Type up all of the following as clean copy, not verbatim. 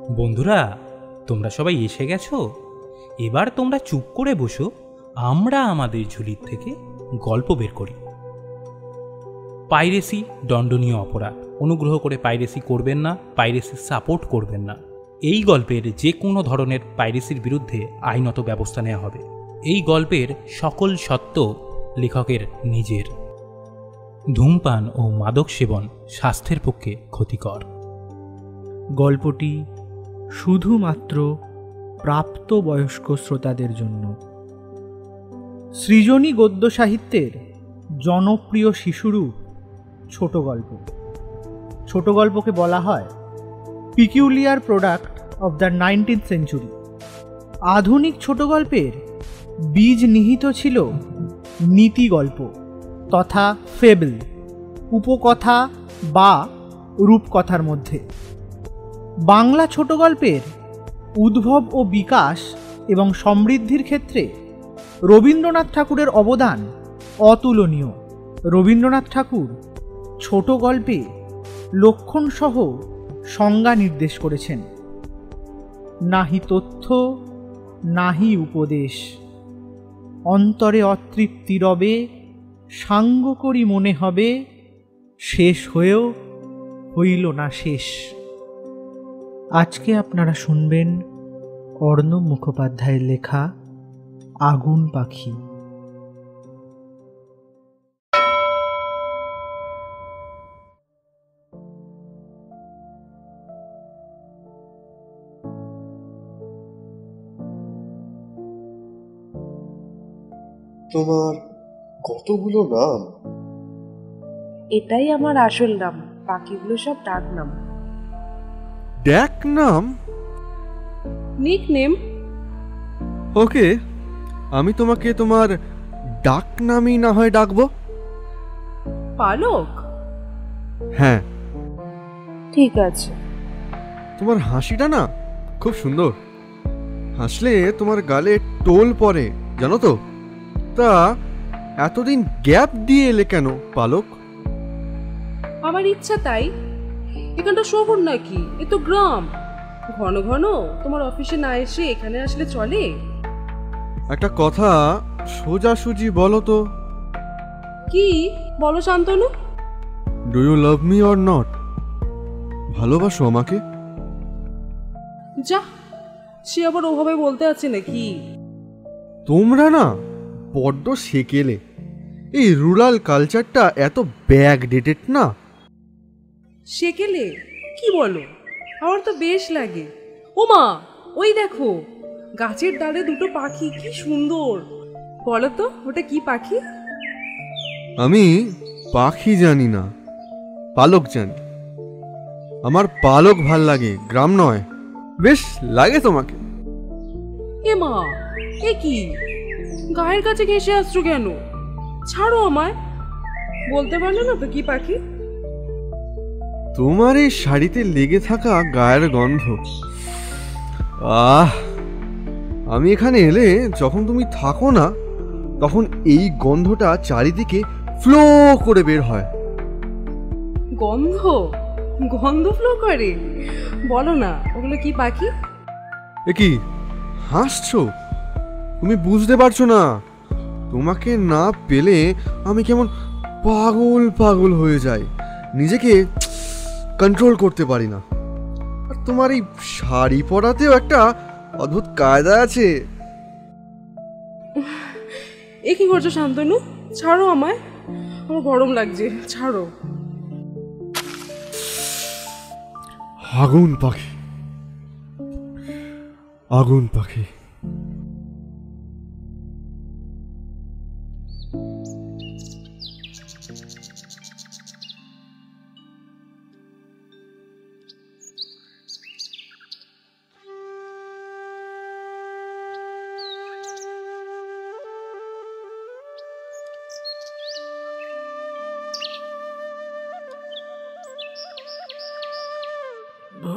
বন্ধুরা, তোমরা সবাই এসে গেছো? এবার তোমরা চুপ করে বসো, আমরা আমাদের ঝুলির থেকে গল্প বের করি। পাইরেসি দণ্ডনীয় অপরাধ। অনুগ্রহ করে পাইরেসি করবেন না, পাইরেসির সাপোর্ট করবেন না। এই গল্পের যে কোনো ধরনের পাইরেসির বিরুদ্ধে আইনত ব্যবস্থা নেওয়া হবে। এই গল্পের সকল সত্য লেখকের নিজের। ধূমপান ও মাদক সেবন স্বাস্থ্যের পক্ষে ক্ষতিকর। গল্পটি শুধুমাত্র প্রাপ্তবয়স্ক শ্রোতাদের জন্য। সৃজনী গদ্য সাহিত্যের জনপ্রিয় শিশুরূপ ছোট গল্প। ছোট গল্পকে বলা হয় peculiar product of the 19th century. আধুনিক ছোট গল্পের বীজ নিহিত ছিল নীতি গল্প তথা ফেবল, উপকথা বা রূপকথার মধ্যে। বাংলা ছোট গল্পের উদ্ভব ও বিকাশ এবং সমৃদ্ধির ক্ষেত্রে রবীন্দ্রনাথ ঠাকুরের অবদান অতুলনীয়। রবীন্দ্রনাথ ঠাকুর ছোট গল্পে লক্ষণসহ সংজ্ঞা নির্দেশ করেছেন। নাহি তথ্য নাহি উপদেশ, অন্তরে অতৃপ্তি রবে, সাঙ্গ করি মনে হবে, শেষ হয়েও হইল না শেষ। আজকে আপনারা শুনবেন অর্ণব মুখোপাধ্যায়ের লেখা আগুন পাখি। তোমার কতগুলো নাম? এটাই আমার আসল নাম, বাকিগুলো সব ডাক নাম। ডাক নাম? Nick name. ওকে, আমি তোমাকে তোমার ডাক নামই না হয় ডাকবো। পালক? হ্যাঁ। ঠিক আছে। তোমার হাসিটা না খুব সুন্দর। হাসলে তোমার গালে টোল পড়ে, জানো তো? তা এতদিন গ্যাপ দিয়ে এলে কেন পালক? আমার ইচ্ছা তাই। এখানটা শহর নাকি? এ তো গ্রাম। ঘন ঘন তোমার অফিসে না এসে এখানে আসলে চলে? একটা কথা সোজাসুজি বলো তো। কি বলো Shantanu? Do you love me or not? ভালোবাসো আমাকে? যা, সে আবার ওভাবে বলতে আছে নাকি? তোমরা না বড্ড সেকেলে। এই রুরাল কালচারটা এত ব্যাকডেটেড না? সেকেলে? কি বলো? আমার তো বেশ লাগে। ও মা, ওই দেখো গাছের ডালে দুটো পাখি, কি সুন্দর। বলো তো ওটা কি পাখি? আমি পাখি জানি না, পালক জানি। আমার পালক ভাল লাগে, গ্রাম নয়। বেশ লাগে তোমাকে? এ মা, এ কি গায়ের কাছে ঘেঁষে আসছো কেন? ছাড়ো আমায়। বলতে পারলো না তো কি পাখি? তোমার এই শাড়িতে লেগে থাকা গায়ের গন্ধ। আমি এখানে এলে যখন তুমি থাকো না, তখন এই গন্ধটা চারিদিকে ফ্লো করে বের হয়। গন্ধ? গন্ধ ফ্লো করে? বলো না ওগুলো কি পাখি? এ কি হাসছো? তুমি বুঝতে পারছো না? তোমাকে না পেলে আমি কেমন পাগল পাগল হয়ে যাই, নিজেকে কন্ট্রোল করতে পারি না। আর তোমার এই শাড়ি পরাতেও একটা অদ্ভুত কায়দা আছে। এ কি করছো শান্তনু? ছাড়ো আমায়, আমার গরম লাগছে, ছাড়ো। আগুন পাখি, আগুন পাখি।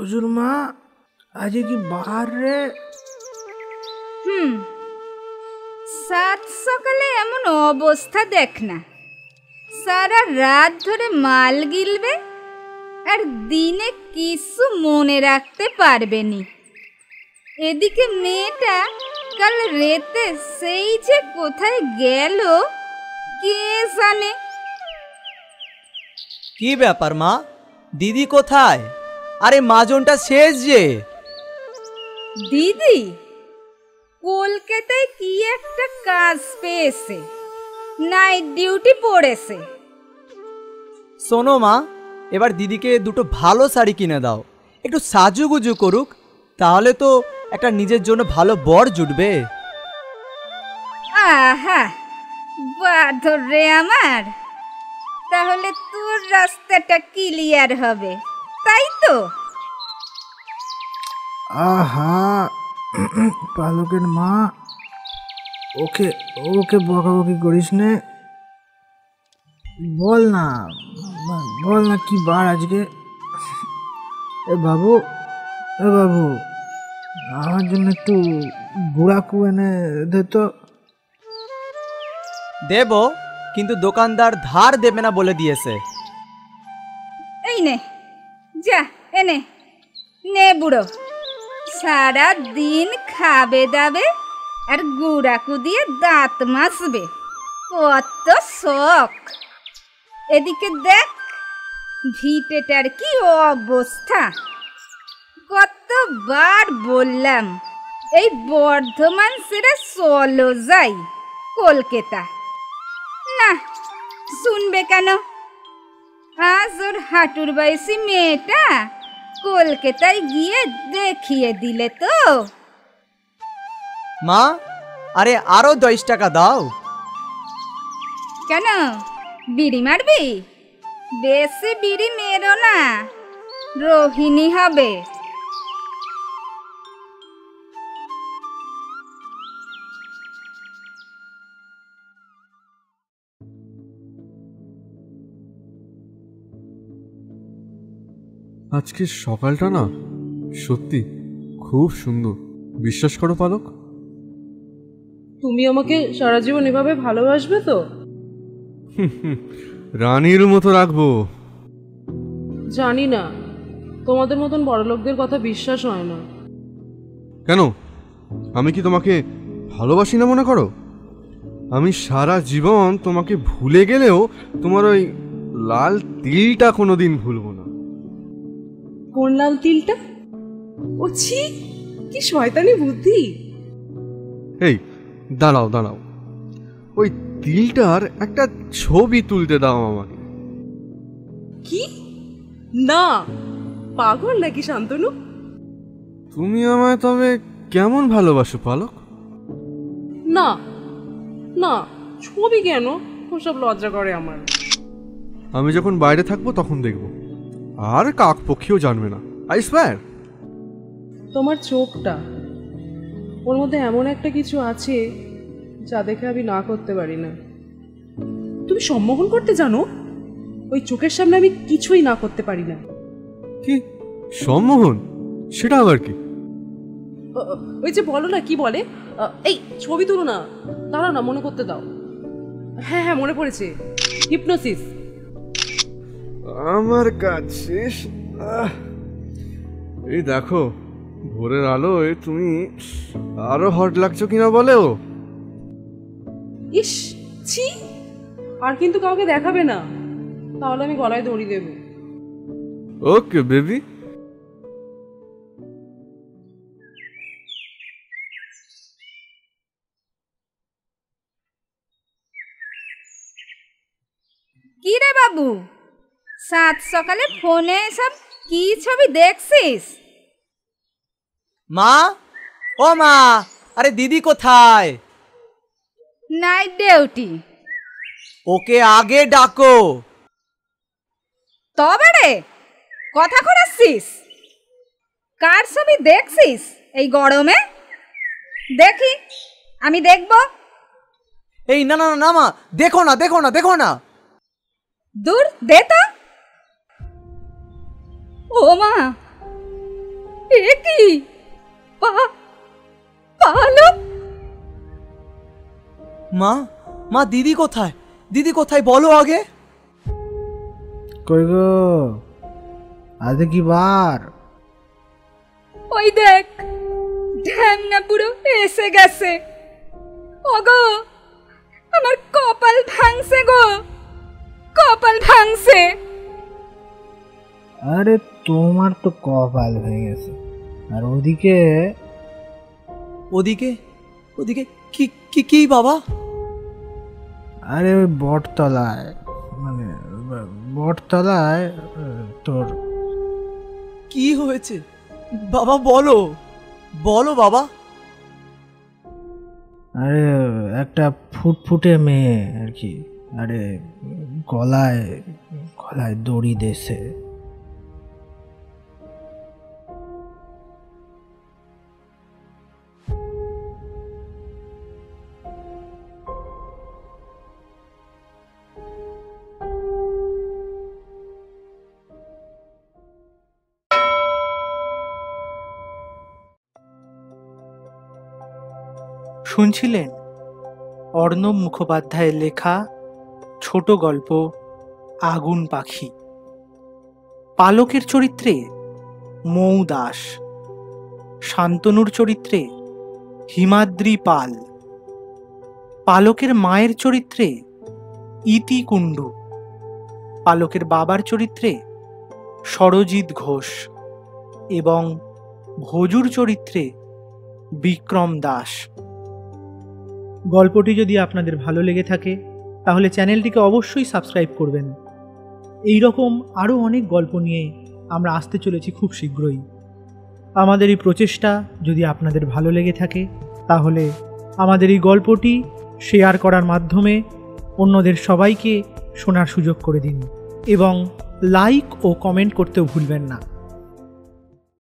হুজুর মা, আজ কি বাহার রে? সাত সকালে এমন অবস্থা দেখ না, সারা রাত ধরে মাল গিলবে আর দিনে কিছু মনে রাখতে পারবেনি। এদিকে মেয়েটা কাল রাতে সেই যে কোথায় গেল কে জানে। কি ব্যাপার মা, দিদি কোথায়? আরে মাজনটা শেষ যে। দিদি কলকাতায় কি একটা কাজ পেয়েছে, নাইট ডিউটি পড়েছে। শোনো মা, এবার দিদিকে দুটো ভালো শাড়ি কিনে দাও, একটু সাজুগুজু করুক, তাহলে তো একটা নিজের জন্য ভালো বর জুটবে। আহা বাঁধর রে আমার, তাহলে তোর রাস্তাটা ক্লিয়ার হবে, তাই তো? আহা পালকের মা, ওকে ওকে বকাবকি করিস নে। বল না কি বার আজকে। এ বাবু আমার জন্য একটু গুড়াকু এনে দে তো। দেব, কিন্তু দোকানদার ধার দেবে না বলে দিয়েছে। এই নে, যা এনে নে বুড়ো, সারা দিন খাবে দাবে আর গুড়াকু দিয়ে দাঁত মাজবে, কত শখ। এদিকে দেখ ভিটেটার কি অবস্থা। কতবার বললাম এই বর্ধমান ছেড়ে চলো যাই কলকাতা, না শুনবে কেন? আজ ওর হাঁটুর বয়সী মেয়েটা কলকাতায় গিয়ে দেখিয়ে দিলে তো। মা, আরে আরো 10 টাকা দাও। কেন বিড়ি মারবি? বেশি বিড়ি মেরো না, রোহিণী হবে। আজকের সকালটা না সত্যি খুব সুন্দর, বিশ্বাস করো পালক। তুমি আমাকে সারা জীবন এভাবে ভালোবাসবে তো? রানীর মতো রাখবো। জানি না, তোমাদের মতন বড়লোকদের কথা বিশ্বাস হয় না। কেন, আমি কি তোমাকে ভালোবাসি না মনে করো? আমি সারা জীবন তোমাকে ভুলে গেলেও তোমার ওই লাল তিলটা কোনোদিন ভুলবো না। কোন লাল তিলটা? ও ছি, কি শয়তানি বুদ্ধি। এই দাঁড়াও, ওই তিলটার একটা ছবি তুলতে দাও আমাকে। কি? না, পাগল নাকি শান্তনু? তুমি আমায় তবে কেমন ভালোবাসো পালক? না না, ছবি কেন? ওসব লজ্জা করে আমার। আমি যখন বাইরে থাকবো তখন দেখবো, আর কাক পক্ষীও জানবে না, আই সোয়্যার। তোমার চোখটা, ওর মধ্যে এমন একটা কিছু আছে যা দেখে আমি না করতে পারি না। তুমি সম্মোহন করতে জানো? ওই চোখের সামনে আমি কিছুই না করতে পারি না। কি সম্মোহন? সেটা আবার কি? ওই যে বলো না, কি বলে, এই ছবি তুলো না, দাঁড়াও না, মনে করতে দাও। হ্যাঁ হ্যাঁ, মনে পড়েছে, হিপনোসিস। আমার কাজ শেষ। এই দেখো ভোরের আলোয় তুমি আরো হট লাগছো কিনা বলেও। ইস ছি, আর কিন্তু কাউকে দেখাবে না, তাহলে আমি গলায় দড়ি দেব। Okay baby. কি রে বাবু, সাত সকালে ফোনে এসব কি ছবি দেখছিস? মা, ও মা, আরে দিদি কোথায়? Night duty. ওকে আগে ডাকো। তবে রে কথা করাচ্ছিস? কার ছবি দেখছিস এই গরমে? দেখি, আমি দেখব। এই না না না মা, দেখো না। দূর দে তো। ও মা, এ কি? পালক! মা দিদি কোথায় বলো আগে। কই গো, আজ কি বার? ওই দেখ, ঢ্যামনা পুরো এসে গেছে। ওগো, আমার কপাল ভাঙছে গো, কপাল ভাঙছে। আরে তোমার তো কপাল হয়ে গেছে। আর ওদিকে ওদিকে ওদিকে কি কি কি বাবা? আরে ওই বটতলায়, মানে বটতলায় তোর কি হয়েছে বাবা? বলো বলো বাবা। আরে একটা ফুটফুটে মেয়ে আর কি, আরে গলায় গলায় দড়ি দেছে। শুনছিলেন অর্ণব মুখোপাধ্যায়ের লেখা ছোট গল্প আগুন পাখি। পালকের চরিত্রে মৌ দাস, শান্তনুর চরিত্রে হিমাদ্রি পাল, পালকের মায়ের চরিত্রে ইতি কুণ্ডু, পালকের বাবার চরিত্রে সরজিৎ ঘোষ এবং ভজুর চরিত্রে বিক্রম দাস। গল্পটি যদি আপনাদের ভালো লেগে থাকে তাহলে চ্যানেলটিকে অবশ্যই সাবস্ক্রাইব করবেন। এই রকম আরও অনেক গল্প নিয়ে আমরা আসতে চলেছি খুব শীঘ্রই। আমাদের এই প্রচেষ্টা যদি আপনাদের ভালো লেগে থাকে তাহলে আমাদের এই গল্পটি শেয়ার করার মাধ্যমে অন্যদের সবাইকে শোনার সুযোগ করে দিন এবং লাইক ও কমেন্ট করতেও ভুলবেন না।